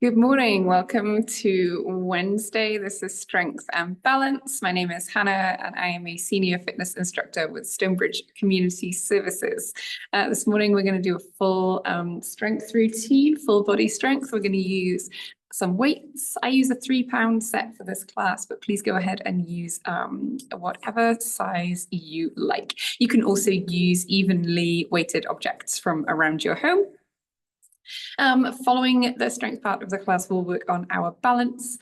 Good morning. Welcome to Wednesday. This is Strength and Balance. My name is Hannah and I am a senior fitness instructor with Stonebridge Community Services. This morning we're going to do a full strength routine, full body strength. We're going to use some weights. I use a 3-pound set for this class, but please go ahead and use whatever size you like. You can also use evenly weighted objects from around your home. Following the strength part of the class, we'll work on our balance.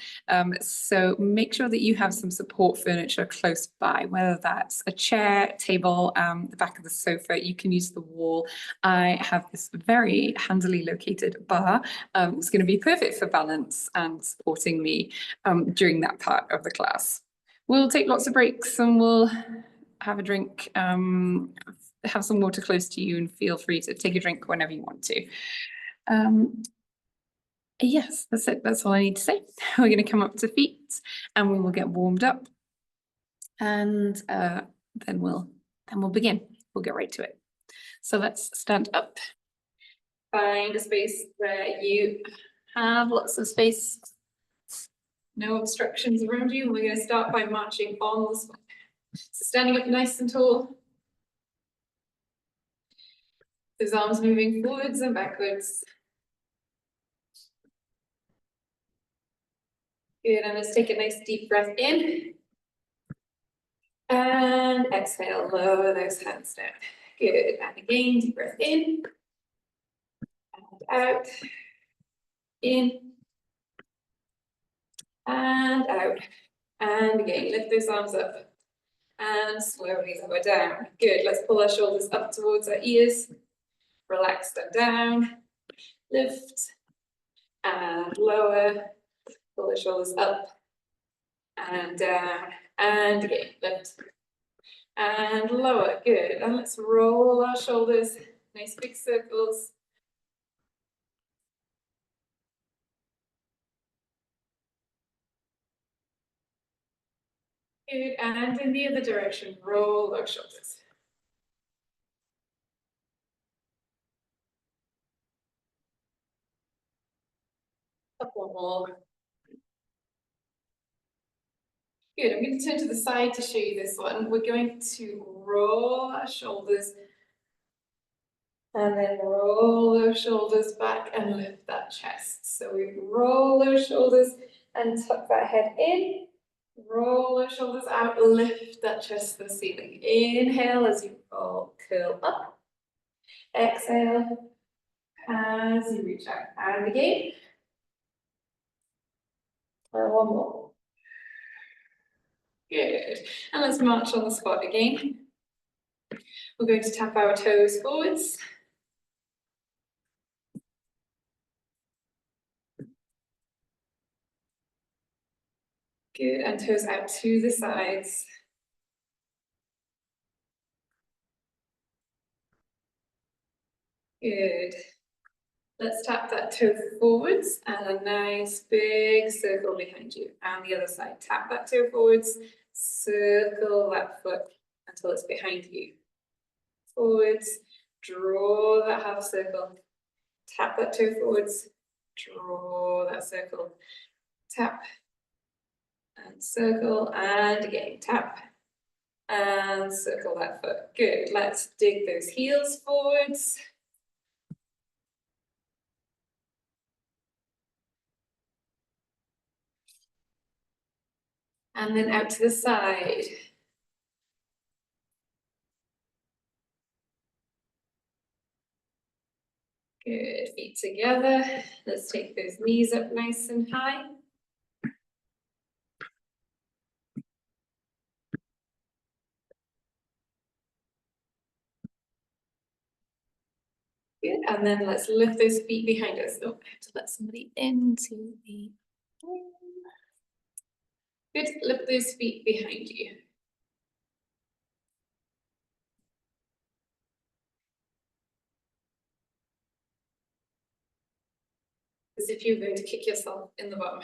So make sure that you have some support furniture close by, whether that's a chair, table, the back of the sofa. You can use the wall. I have this very handily located bar. It's going to be perfect for balance and supporting me during that part of the class. We'll take lots of breaks and we'll have a drink, have some water close to you, and feel free to take a drink whenever you want to. Yes, that's it. That's all I need to say. We're going to come up to feet and we will get warmed up, and then we'll begin. We'll get right to it. So let's stand up. Find a space where you have lots of space, no obstructions around you. We're going to start by marching on the spot. So standing up nice and tall. Those arms moving forwards and backwards. Good, and let's take a nice deep breath in. And exhale, lower those hands down. Good, and again, deep breath in. And out. In. And out. And again, lift those arms up. And slowly lower down. Good, let's pull our shoulders up towards our ears. Relax them down. Lift. And lower. Pull the shoulders up. And down. And again, lift. And lower, good. And let's roll our shoulders, nice big circles. Good, and in the other direction, roll our shoulders. Couple more. Good, I'm going to turn to the side to show you this one. We're going to roll our shoulders and then roll our shoulders back and lift that chest. So we roll our shoulders and tuck that head in. Roll our shoulders out, lift that chest to the ceiling. Inhale as you roll, curl up. Exhale as you reach out. And again. And one more. Good. And let's march on the spot again. We're going to tap our toes forwards. Good, and toes out to the sides. Good. Let's tap that toe forwards and a nice big circle behind you. And the other side, tap that toe forwards, circle that foot until it's behind you. Forwards, draw that half circle, tap that toe forwards, draw that circle, tap and circle, and again, tap and circle that foot. Good, let's dig those heels forwards. And then out to the side. Good, feet together. Let's take those knees up nice and high. Good, and then let's lift those feet behind us. Oh, I have to let somebody into the room. Good, lift those feet behind you. As if you're going to kick yourself in the bum.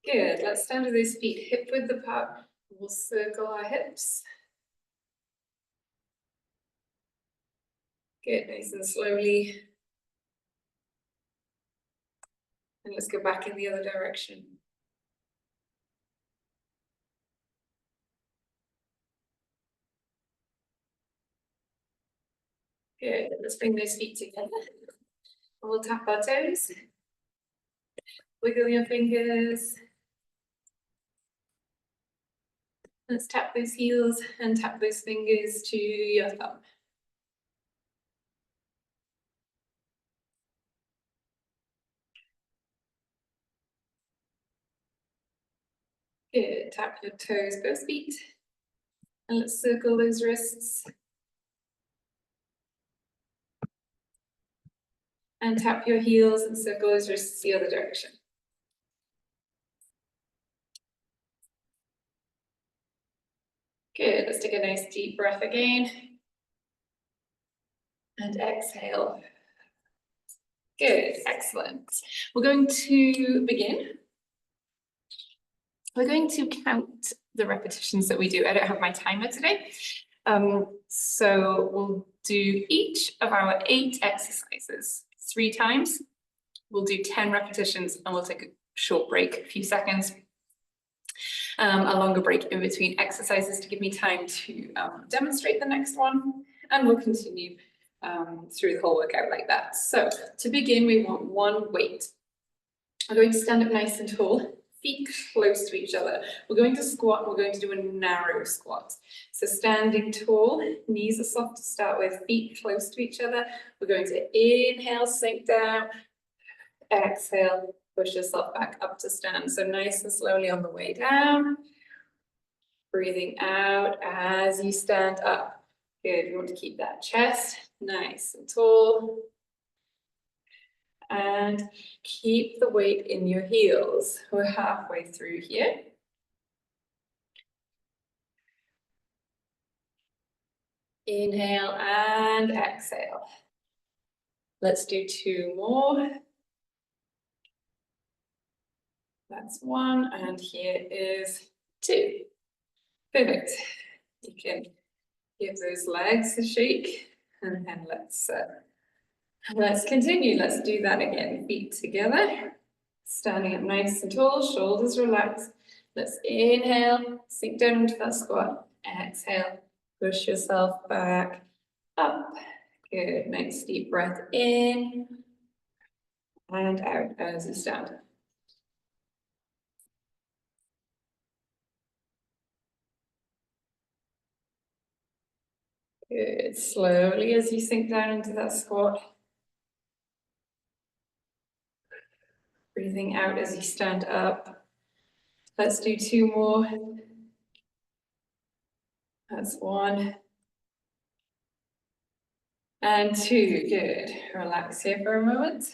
Good, let's stand with those feet hip width apart. We'll circle our hips. Good, nice and slowly. And let's go back in the other direction. Good, let's bring those feet together. We'll tap our toes. Wiggle your fingers. Let's tap those heels and tap those fingers to your thumb. Good, tap your toes, both feet. And let's circle those wrists. And tap your heels and circle those wrists the other direction. Good, let's take a nice deep breath again. And exhale. Good, excellent. We're going to begin. We're going to count the repetitions that we do. I don't have my timer today. So we'll do each of our 8 exercises 3 times. We'll do 10 repetitions and we'll take a short break, a few seconds. A longer break in between exercises to give me time to demonstrate the next one, and we'll continue through the whole workout like that. So to begin, we want one weight. We're going to stand up nice and tall, feet close to each other. We're going to squat, we're going to do a narrow squat. So standing tall, knees are soft to start with, feet close to each other. We're going to inhale, sink down, exhale, push yourself back up to stand. So nice and slowly on the way down. Breathing out as you stand up. Good, you want to keep that chest nice and tall. And keep the weight in your heels. We're halfway through here. Inhale and exhale. Let's do 2 more. That's 1, and here is 2. Perfect. You can give those legs a shake, and then let's continue. Let's do that again. Feet together, standing up nice and tall, shoulders relaxed. Let's inhale, sink down into that squat. Exhale, push yourself back up. Good, nice deep breath in and out as you stand. Good, slowly as you sink down into that squat. Breathing out as you stand up. Let's do 2 more. That's 1. And 2, good. Relax here for a moment.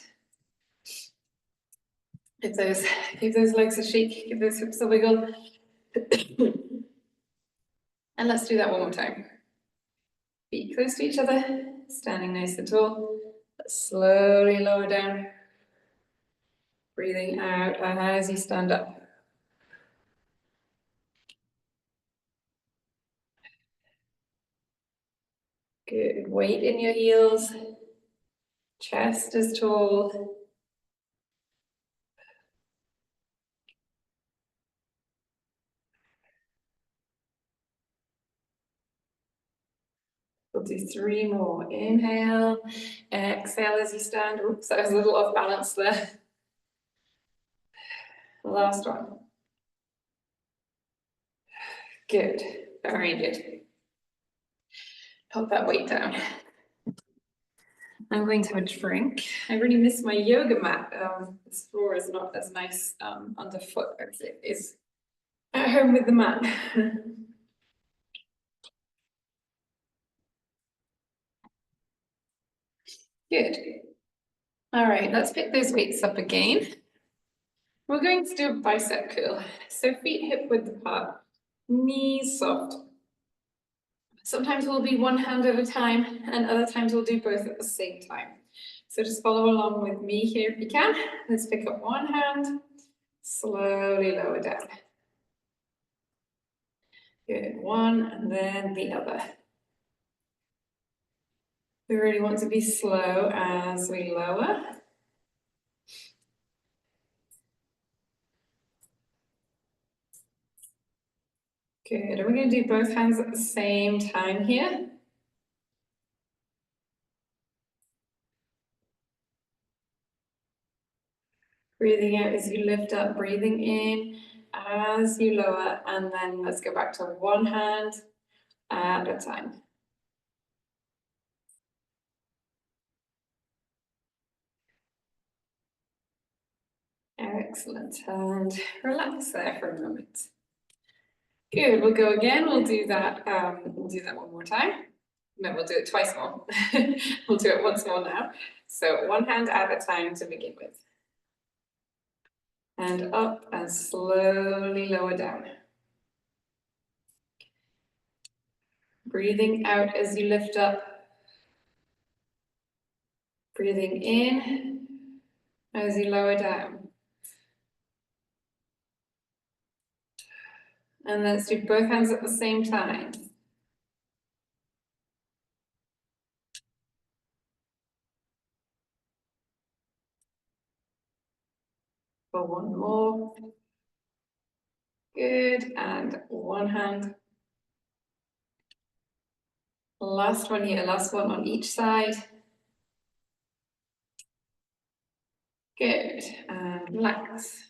Give those legs a shake, give those hips a wiggle. And let's do that one more time. Feet close to each other, standing nice and tall. Let's slowly lower down. Breathing out as you stand up. Good, weight in your heels. Chest is tall. We'll do 3 more. Inhale, exhale as you stand. Oops, that was a little off balance there. Last one. Good, very good. Put that weight down. I'm going to have a drink. I really miss my yoga mat. This floor is not as nice underfoot as it is at home with the mat. Good. All right, let's pick those weights up again. We're going to do a bicep curl. So feet hip width apart, knees soft. Sometimes we'll be one hand at a time, and other times we'll do both at the same time. So just follow along with me here if you can. Let's pick up one hand, slowly lower down. Good, one and then the other. We really want to be slow as we lower. Good, and we're going to do both hands at the same time here. Breathing out as you lift up, breathing in as you lower, and then let's go back to one hand at a time. Excellent, and relax there for a moment. Good, we'll go again, we'll do that one more time. No, we'll do it twice more. We'll do it once more now. So one hand at a time to begin with. And up and slowly lower down. Breathing out as you lift up. Breathing in as you lower down. And let's do both hands at the same time. For one more. Good, and one hand. Last one here, last one on each side. Good, and relax.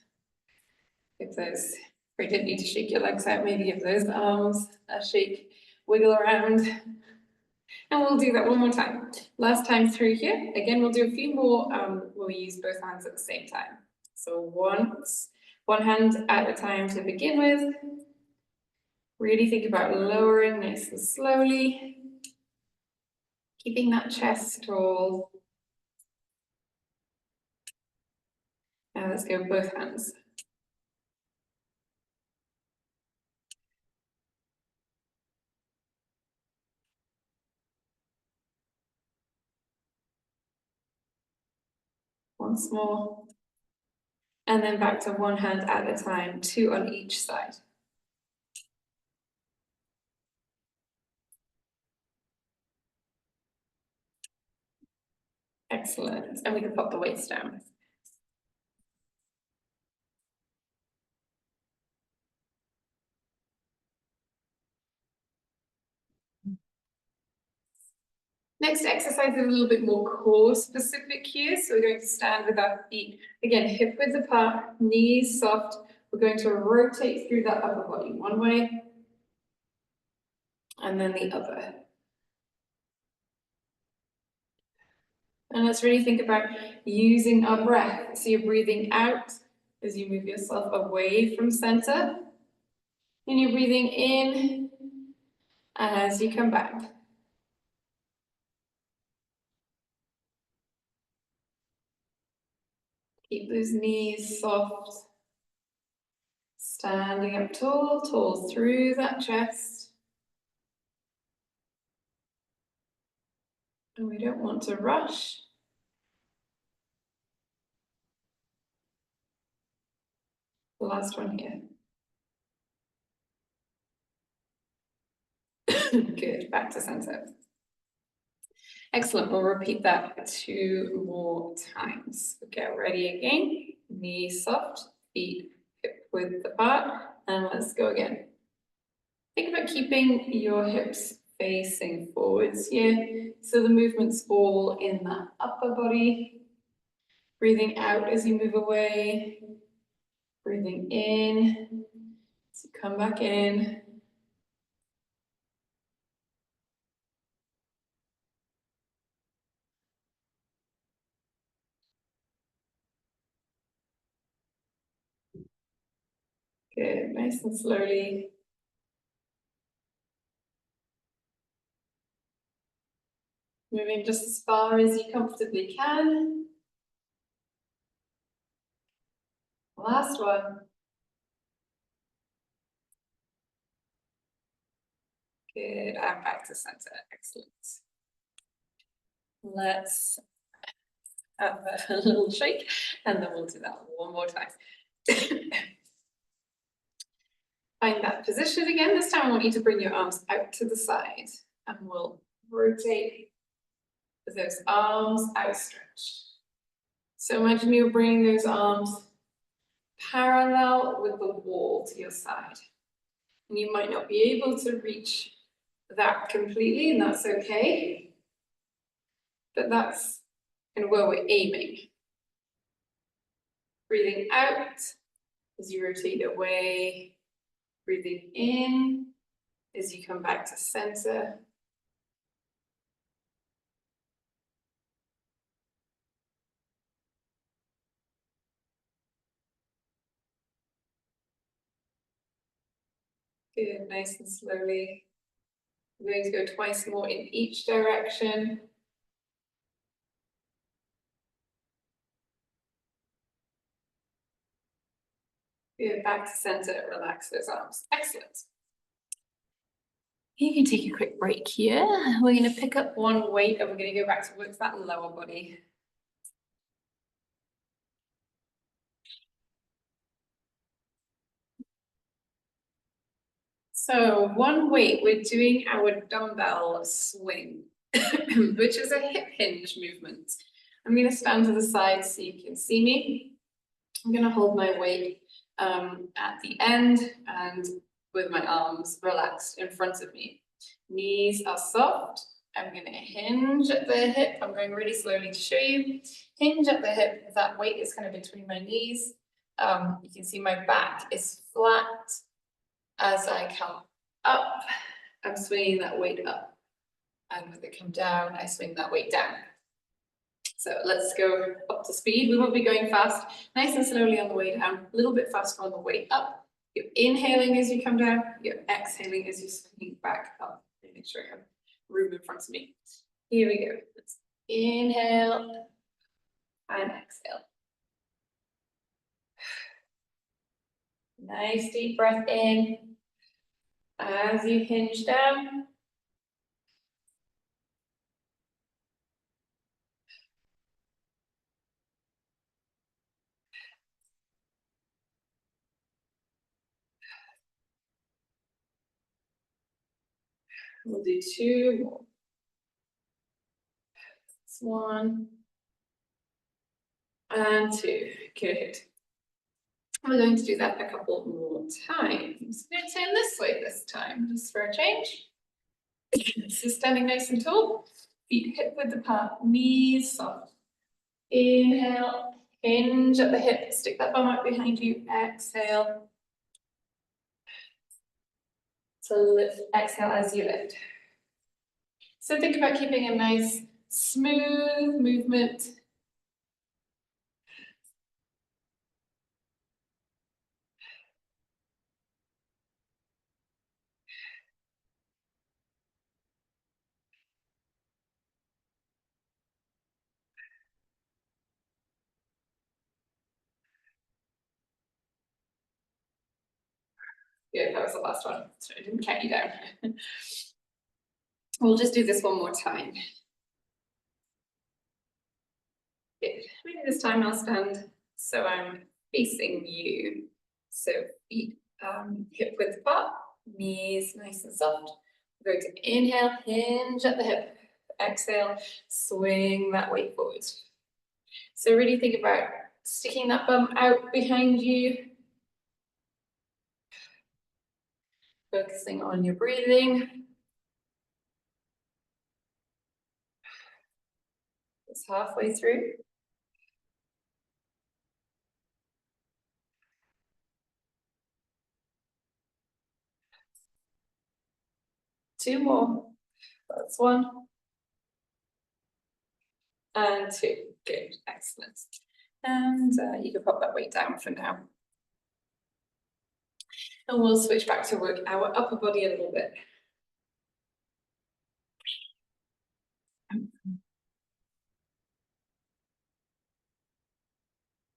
Give those, we didn't need to shake your legs out, maybe give those arms a shake, wiggle around. And we'll do that one more time. Last time through here. Again, we'll do a few more, we'll use both hands at the same time. So one hand at a time to begin with. Really think about lowering nice and slowly. Keeping that chest tall. Now let's go both hands. Once more. And then back to one hand at a time, two on each side. Excellent. And we can pop the weights down. Next exercise is a little bit more core specific here. So we're going to stand with our feet, again, hip width apart, knees soft. We're going to rotate through that upper body one way and then the other. And let's really think about using our breath. So you're breathing out as you move yourself away from center. And you're breathing in as you come back. Keep those knees soft. Standing up tall, tall through that chest. And we don't want to rush. The last one here. Good, back to center. Excellent, we'll repeat that 2 more times. Get ready again, knees soft, feet hip width apart, and let's go again. Think about keeping your hips facing forwards here, so the movement's all in that upper body. Breathing out as you move away, breathing in, so come back in. Good, nice and slowly. Moving just as far as you comfortably can. Last one. Good, and back to center, excellent. Let's have a little shake and then we'll do that one more time. Find that position again. This time I want you to bring your arms out to the side and we'll rotate with those arms outstretched. So imagine you're bringing those arms parallel with the wall to your side. And you might not be able to reach that completely, and that's okay. But that's kind of where we're aiming. Breathing out as you rotate away. Breathing in as you come back to center. Good, nice and slowly. We're going to go twice more in each direction. Good, back to center, relax those arms. Excellent. You can take a quick break here. We're going to pick up one weight and we're going to go back to work that lower body. So one weight, we're doing our dumbbell swing, which is a hip hinge movement. I'm going to stand to the side so you can see me. I'm going to hold my weight at the end and with my arms relaxed in front of me. Knees are soft. I'm going to hinge at the hip. I'm going really slowly to show you. Hinge at the hip. That weight is kind of between my knees. You can see my back is flat. As I come up, I'm swinging that weight up. And as I come down, I swing that weight down. So let's go up to speed. We won't be going fast. Nice and slowly on the way down. A little bit faster on the way up. You're inhaling as you come down. You're exhaling as you're swinging back up. Make sure I have room in front of me. Here we go. Let's inhale and exhale. Nice deep breath in. As you hinge down. We'll do two more. That's one. And two. Good. We're going to do that a couple more times. I'm going to turn this way this time, just for a change. So standing nice and tall, feet hip width apart, knees soft. Inhale, hinge at the hip, stick that bum out behind you, exhale. So lift, exhale as you lift. So think about keeping a nice smooth movement. Good, that was the last one, so I didn't count you down. We'll just do this one more time. Good. Maybe this time I'll stand so I'm facing you. So feet hip width apart, knees nice and soft. We're going to inhale, hinge at the hip. Exhale, swing that weight forward. So really think about sticking that bum out behind you. Focusing on your breathing. It's halfway through. Two more. That's one. And two. Good. Excellent. And you can pop that weight down for now. And we'll switch back to work our upper body a little bit.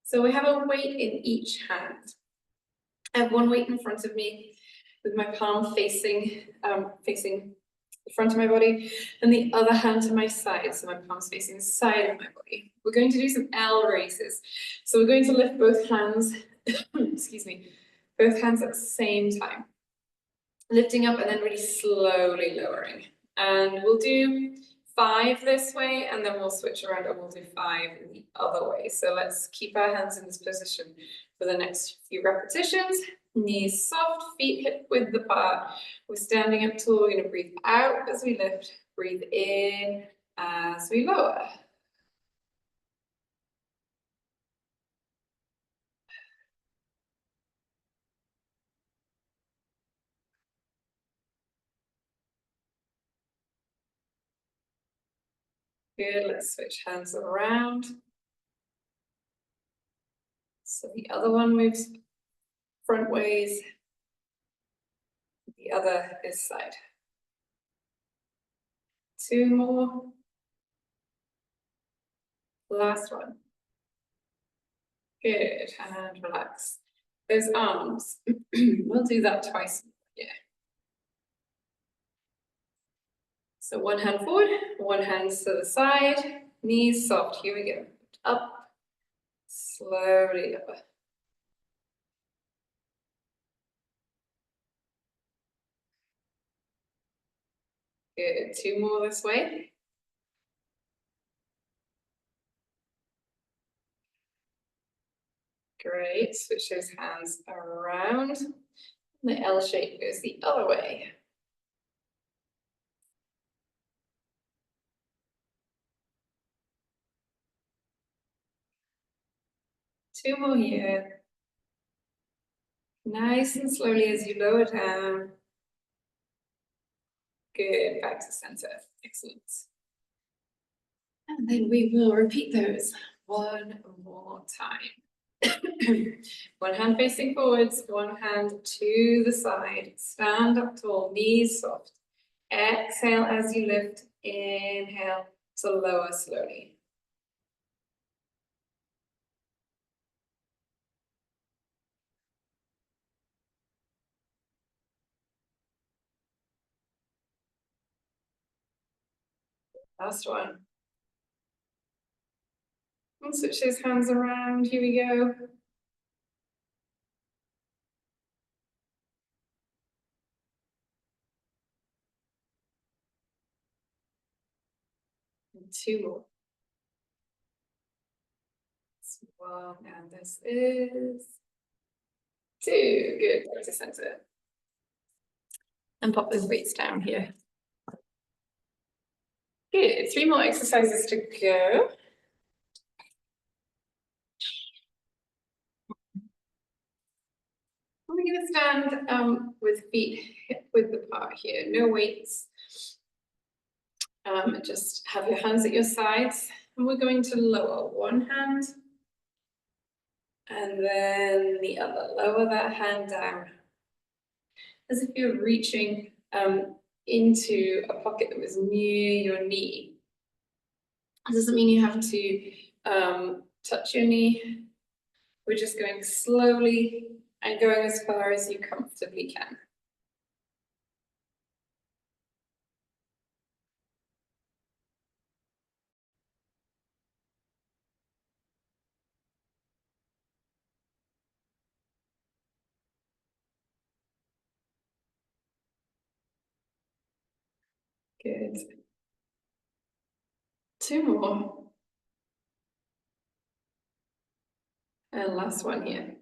So we have a weight in each hand. I have one weight in front of me with my palm facing the front of my body, and the other hand to my side, so my palm's facing the side of my body. We're going to do some L raises. So we're going to lift both hands, excuse me, both hands at the same time. Lifting up and then really slowly lowering. And we'll do 5 this way, and then we'll switch around and we'll do 5 the other way. So let's keep our hands in this position for the next few repetitions. Knees soft, feet hip width apart. We're standing up tall. We're going to breathe out as we lift. Breathe in as we lower. Good, let's switch hands around. So the other one moves front ways, the other is side. 2 more. Last one. Good, and relax. Those arms, we'll do that twice. Yeah. So one hand forward, one hand to the side, knees soft. Here we go. Up, slowly lower. Good, 2 more this way. Great, switch those hands around. The L shape goes the other way. Two more here. Nice and slowly as you lower down. Good, back to center. Excellent. And then we will repeat those one more time. One hand facing forwards, one hand to the side. Stand up tall, knees soft. Exhale as you lift. Inhale to lower slowly. Last one. And switch those hands around. Here we go. And 2 more. This one, and this is 2. Good, back to center. And pop those weights down here. Good, 3 more exercises to go. We're going to stand with feet hip width apart here, no weights. Just have your hands at your sides, and we're going to lower one hand and then the other. Lower that hand down as if you're reaching into a pocket that was near your knee. It doesn't mean you have to touch your knee. We're just going slowly and going as far as you comfortably can. Good. 2 more. And last one here.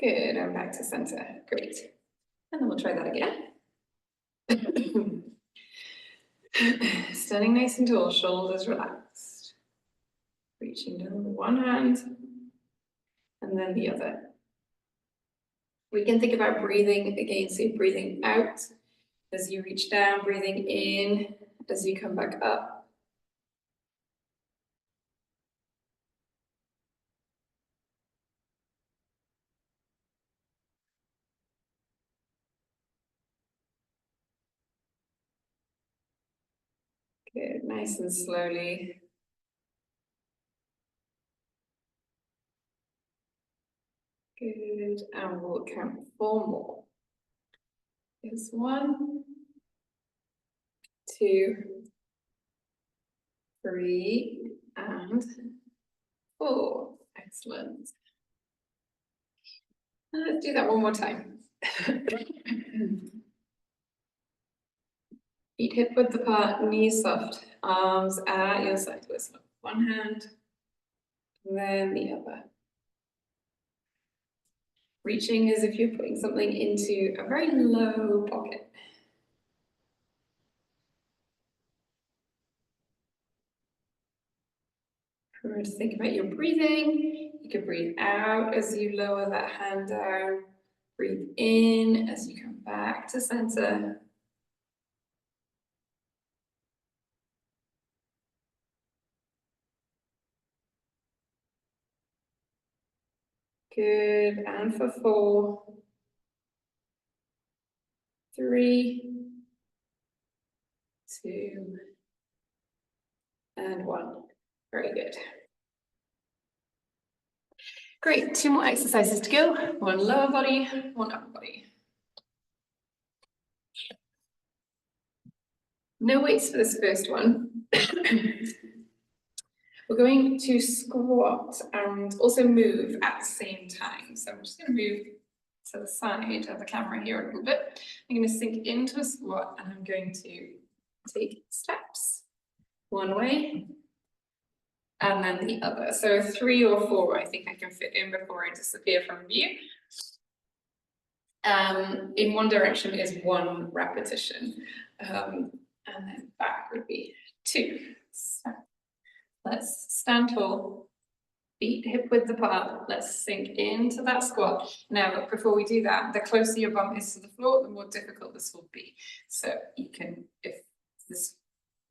Good, and back to center. Great. And then we'll try that again. Standing nice and tall, shoulders relaxed. Reaching down with one hand and then the other. We can think about breathing again, so you're breathing out as you reach down, breathing in as you come back up. Good, nice and slowly. Good, and we'll count 4 more. Here's 1, 2, 3, and 4. Excellent. And let's do that one more time. Feet hip width apart, knees soft, arms at your side. One hand, and then the other. Reaching as if you're putting something into a very low pocket. Remember to think about your breathing. You can breathe out as you lower that hand down. Breathe in as you come back to center. Good, and for 4, 3, 2, and 1. Very good. Great, 2 more exercises to go. 1 lower body, 1 upper body. No weights for this first one. We're going to squat and also move at the same time. So I'm just going to move to the side of the camera here a little bit. I'm going to sink into a squat and I'm going to take steps. One way and then the other. So 3 or 4 I think I can fit in before I disappear from view. In one direction is 1 repetition. And then back would be 2. So let's stand tall, feet hip width apart. Let's sink into that squat. Now, before we do that, the closer your bum is to the floor, the more difficult this will be. So you can, if this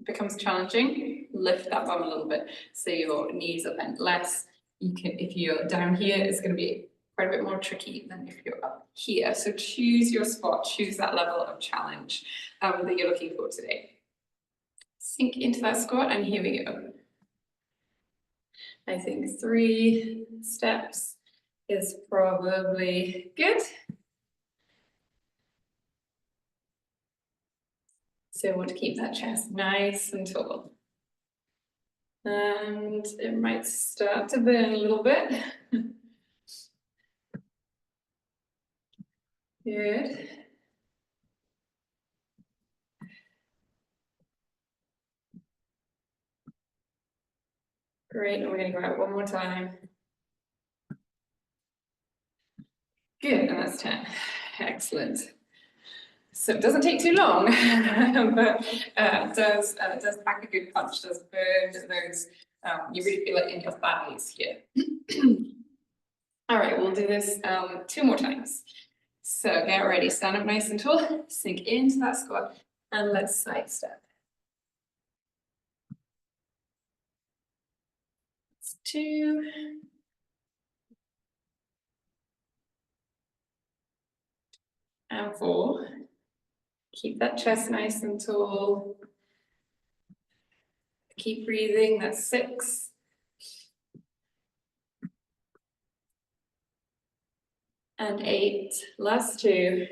becomes challenging, lift that bum a little bit so your knees are bent less. You can, if you're down here, it's going to be quite a bit more tricky than if you're up here. So choose your spot, choose that level of challenge that you're looking for today. Sink into that squat, and here we go. I think 3 steps is probably good. So I want to keep that chest nice and tall. And it might start to burn a little bit. Good. Great, and we're going to go out one more time. Good, and that's 10. Excellent. So it doesn't take too long, but it does pack a good punch, does burn those, you really feel it in your thighs here. All right, we'll do this 2 more times. So get ready, stand up nice and tall, sink into that squat, and let's side step. It's 2. And 4. Keep that chest nice and tall. Keep breathing, that's 6. And 8, last 2.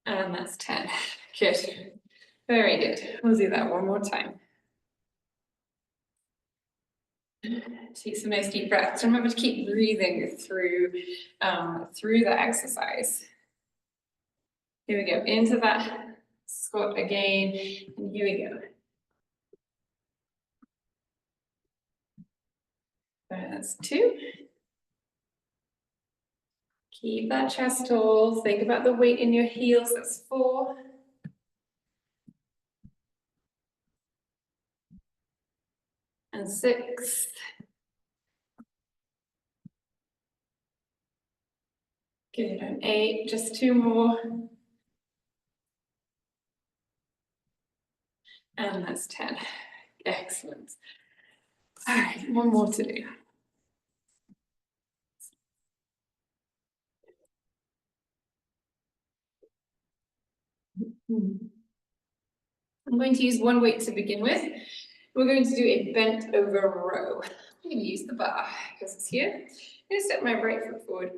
And that's 10. Good. Very good. We'll do that one more time. Take some nice deep breaths. Remember to keep breathing through the exercise. Here we go. Into that squat again. And here we go. That's 2. Keep that chest tall. Think about the weight in your heels. That's 4. And 6. Good, and 8. Just 2 more. And that's 10. Excellent. All right, one more to do. I'm going to use 1 weight to begin with. We're going to do a bent over row. I'm going to use the bar because it's here. I'm going to step my right foot forward,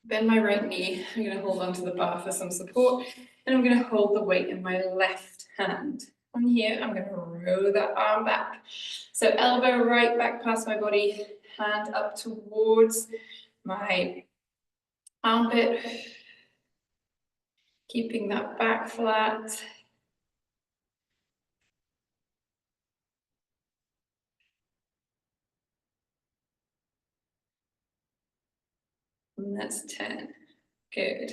bend my right knee. I'm going to hold onto the bar for some support, and I'm going to hold the weight in my left hand. On here, I'm going to row that arm back. So elbow right back past my body, hand up towards my armpit, keeping that back flat. And that's 10. Good.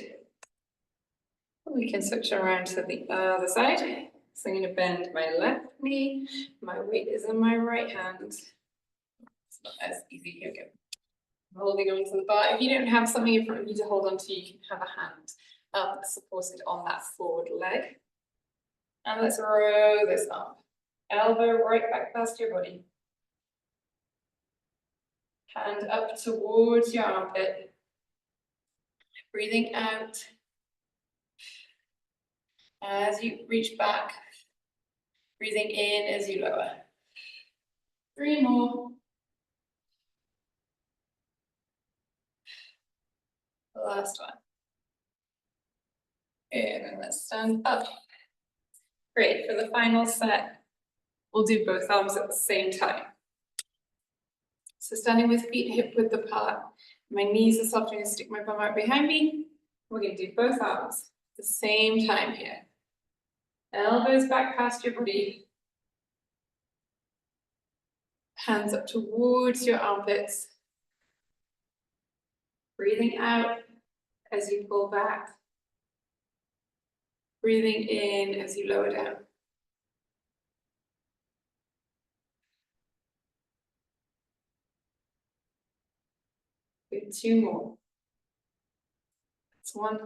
We can switch around to the other side. So I'm going to bend my left knee. My weight is on my right hand. It's not as easy. Here we go. I'm holding on to the bar. If you don't have something in front of you to hold on to, you can have a hand up supported on that forward leg. And let's row this up. Elbow right back past your body. Hand up towards your armpit. Breathing out. As you reach back, breathing in as you lower. 3 more. The last one. And let's stand up. Great, for the final set, we'll do both arms at the same time. So standing with feet hip width apart, my knees are soft, I'm going to stick my bum out behind me. We're going to do both arms at the same time here. Elbows back past your body. Hands up towards your armpits. Breathing out as you pull back. Breathing in as you lower down. Good, 2 more. That's 1.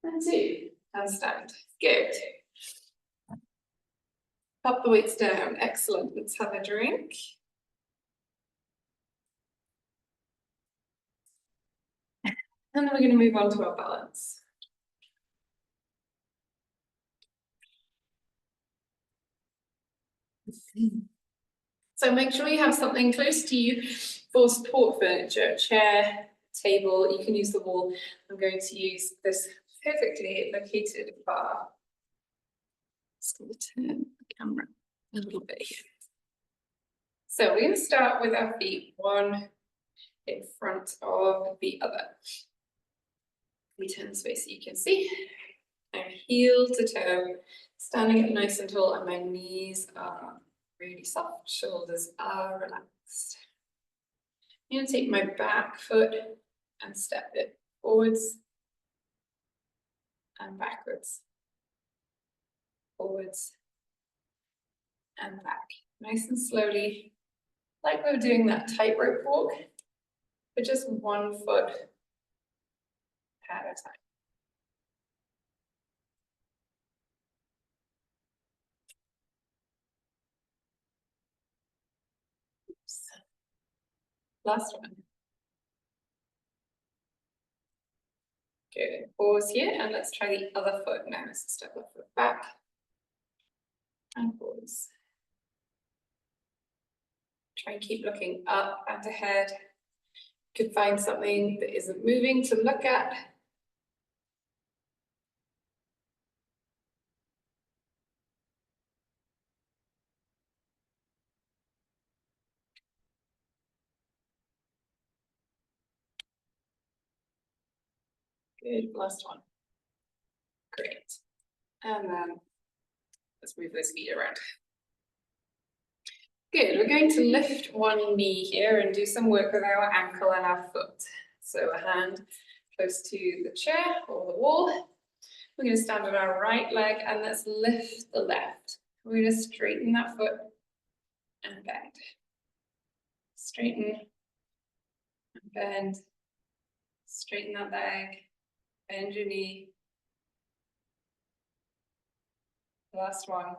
And 2. And stand. Good. Pop the weights down. Excellent. Let's have a drink. And then we're going to move on to our balance. So make sure you have something close to you for support furniture, chair, table. You can use the wall. I'm going to use this perfectly located bar. Just going to turn the camera a little bit here. So we're going to start with our feet, one in front of the other. We turn this way so you can see. I'm heel to toe, standing up nice and tall, and my knees are really soft, shoulders are relaxed. I'm going to take my back foot and step it forwards and backwards, forwards and back. Nice and slowly, like we were doing that tightrope walk, but just 1 foot at a time. Oops. Last one. Good. Pause here, and let's try the other foot now. So step the foot back and pause. Try and keep looking up and ahead. You could find something that isn't moving to look at. Good, last one. Great. And then let's move those feet around. Good, we're going to lift one knee here and do some work with our ankle and our foot. So a hand close to the chair or the wall. We're going to stand on our right leg and let's lift the left. We're going to straighten that foot and bend. Straighten and bend. Straighten that leg. Bend your knee. Last one.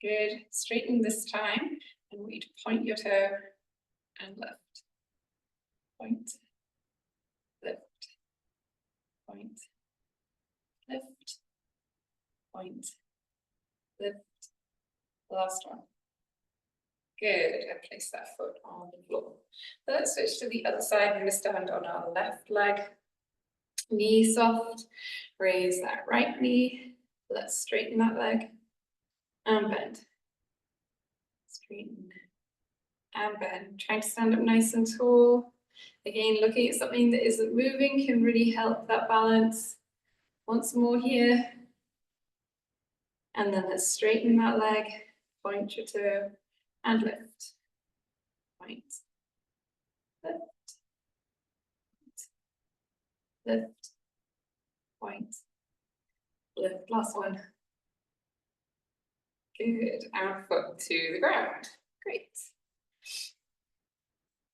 Good. Straighten this time and we need to point your toe and lift. Point. Lift. Point. Lift. Point. Lift. Last one. Good. And place that foot on the floor. So let's switch to the other side. We're going to stand on our left leg. Knee soft. Raise that right knee. Let's straighten that leg. And bend. Straighten. And bend. Trying to stand up nice and tall. Again, looking at something that isn't moving can really help that balance. Once more here. And then let's straighten that leg. Point your toe. And lift. Point. lift, lift, point, lift, last one. Good, and foot to the ground. Great.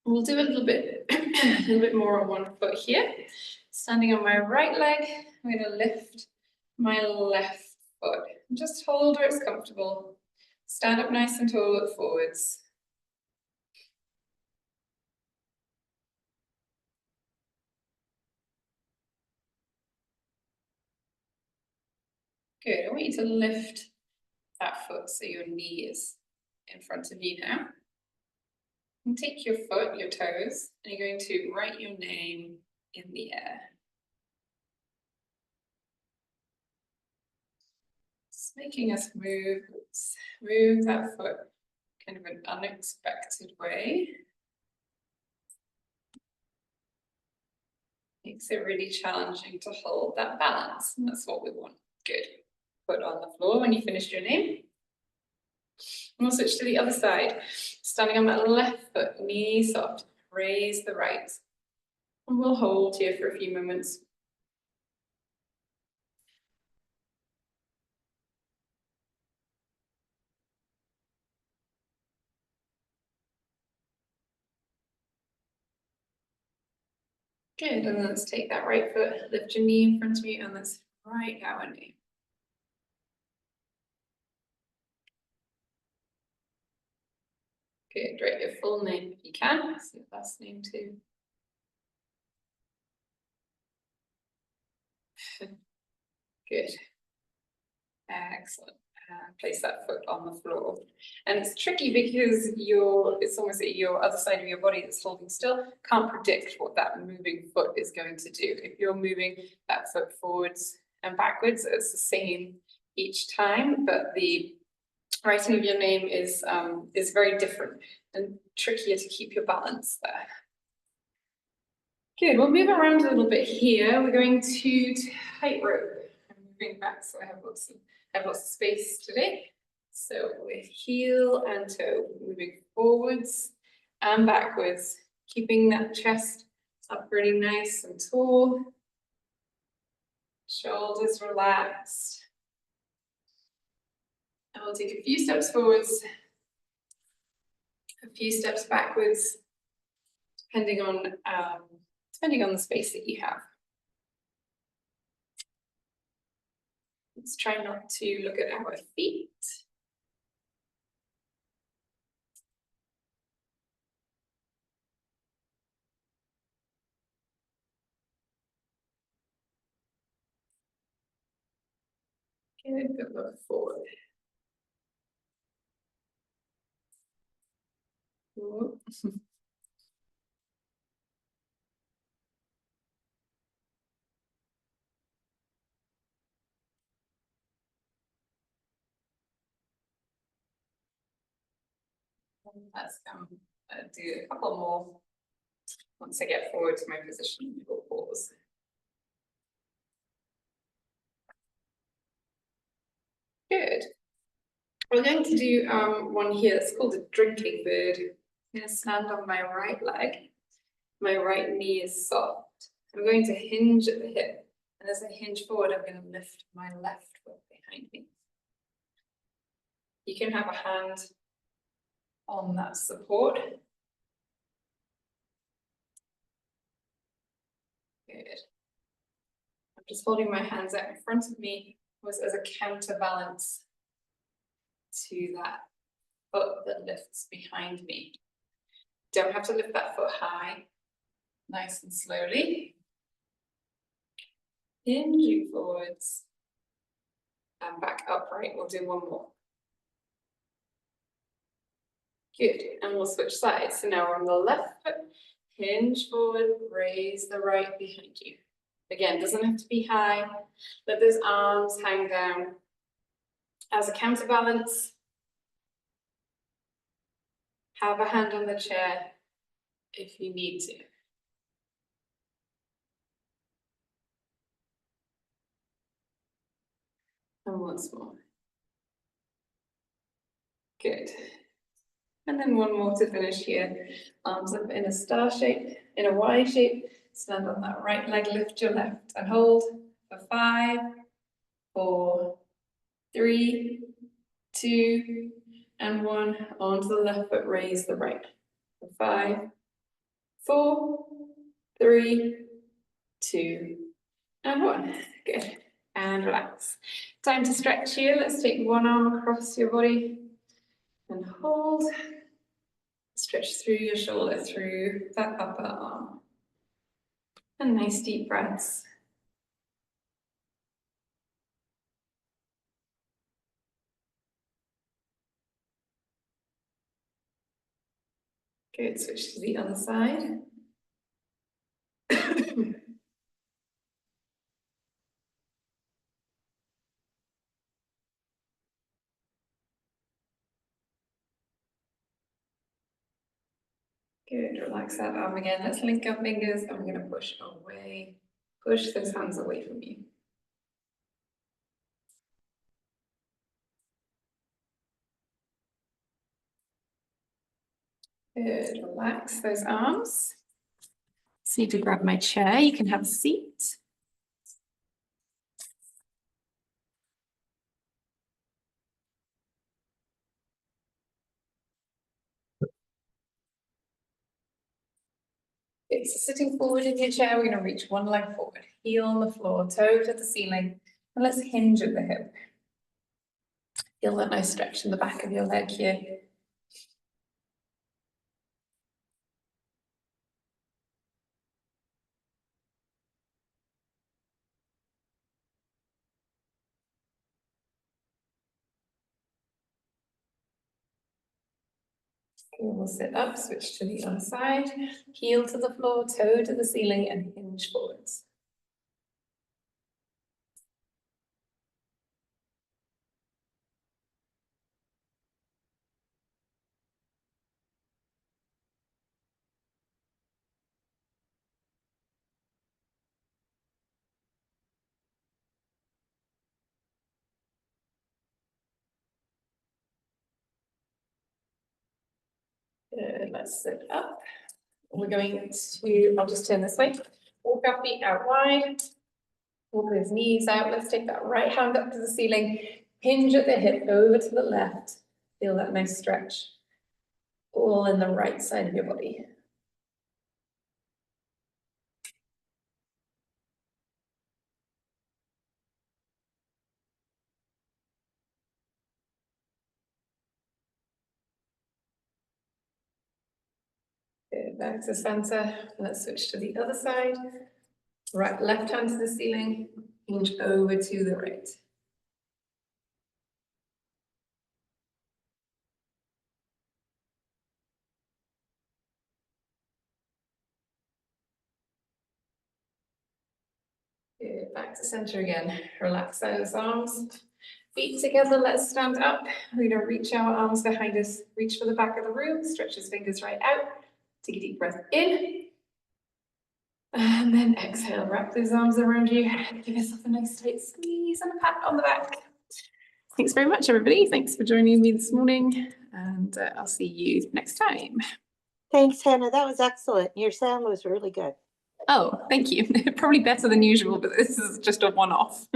We'll do a little bit more on one foot here. Standing on my right leg, I'm going to lift my left foot. Just hold where it's comfortable. Stand up nice and tall, look forwards. Good, I want you to lift that foot so your knee is in front of you now. And take your foot, your toes, and you're going to write your name in the air. Just making us move that foot kind of an unexpected way. Makes it really challenging to hold that balance, and that's what we want. Good. Foot on the floor when you finished your name. And we'll switch to the other side. Standing on that left foot, knee soft, raise the right. And we'll hold here for a few moments. Good, and let's take that right foot, lift your knee in front of you, and let's write our name. Good, write your full name if you can. That's your last name too. Good. Excellent. Place that foot on the floor. And it's tricky because it's almost your other side of your body that's holding still, can't predict what that moving foot is going to do. If you're moving that foot forwards and backwards, it's the same each time, but the writing of your name is very different and trickier to keep your balance there. Good, we'll move around a little bit here. We're going to tightrope. I'm moving back so I have lots of space today. So with heel and toe, moving forwards and backwards, keeping that chest up really nice and tall. Shoulders relaxed. And we'll take a few steps forwards, a few steps backwards, depending on the space that you have. Let's try not to look at our feet. Good, good look forward. Let's do a couple more. Once I get forward to my position, we'll pause. Good. We're going to do one here. It's called a drinking bird. I'm going to stand on my right leg. My right knee is soft. I'm going to hinge at the hip. And as I hinge forward, I'm going to lift my left foot behind me. You can have a hand on that support. Good. I'm just holding my hands out in front of me as a counterbalance to that foot that lifts behind me. Don't have to lift that foot high. Nice and slowly. Hinging forwards. And back upright. We'll do one more. Good. And we'll switch sides. So now we're on the left foot. Hinge forward. Raise the right behind you. Again, doesn't have to be high. Let those arms hang down. As a counterbalance, have a hand on the chair if you need to. And once more. Good. And then one more to finish here. Arms up in a star shape, in a Y shape. Stand on that right leg, lift your left and hold for 5, 4, 3, 2, and 1. Onto the left foot, raise the right. For 5, 4, 3, 2, and 1. Good. And relax. Time to stretch here. Let's take one arm across your body and hold. Stretch through your shoulder, through that upper arm. And nice deep breaths. Good, switch to the other side. Good, relax that arm again. Let's link our fingers and we're going to push away. Push those hands away from you. Good, relax those arms. So to grab my chair, you can have a seat. Okay, so sitting forward in your chair, we're going to reach one leg forward, heel on the floor, toe to the ceiling, and let's hinge at the hip. Feel that nice stretch in the back of your leg here. We'll sit up, switch to the other side, heel to the floor, toe to the ceiling, and hinge forwards. Good, let's sit up. We're going to, I'll just turn this way, walk our feet out wide, walk those knees out. Let's take that right hand up to the ceiling, hinge at the hip, over to the left. Feel that nice stretch, all in the right side of your body. Good, back to center. Let's switch to the other side. Right, left hand to the ceiling, hinge over to the right. Good, back to center again. Relax those arms. Feet together, let's stand up. We're going to reach our arms behind us, reach for the back of the room, stretch his fingers right out. Take a deep breath in. And then exhale, wrap those arms around you. Give yourself a nice tight squeeze and a pat on the back. Thanks very much, everybody. Thanks for joining me this morning, and I'll see you next time. Thanks, Hannah. That was excellent. Your sound was really good. Oh, thank you. Probably better than usual, but this is just a one-off.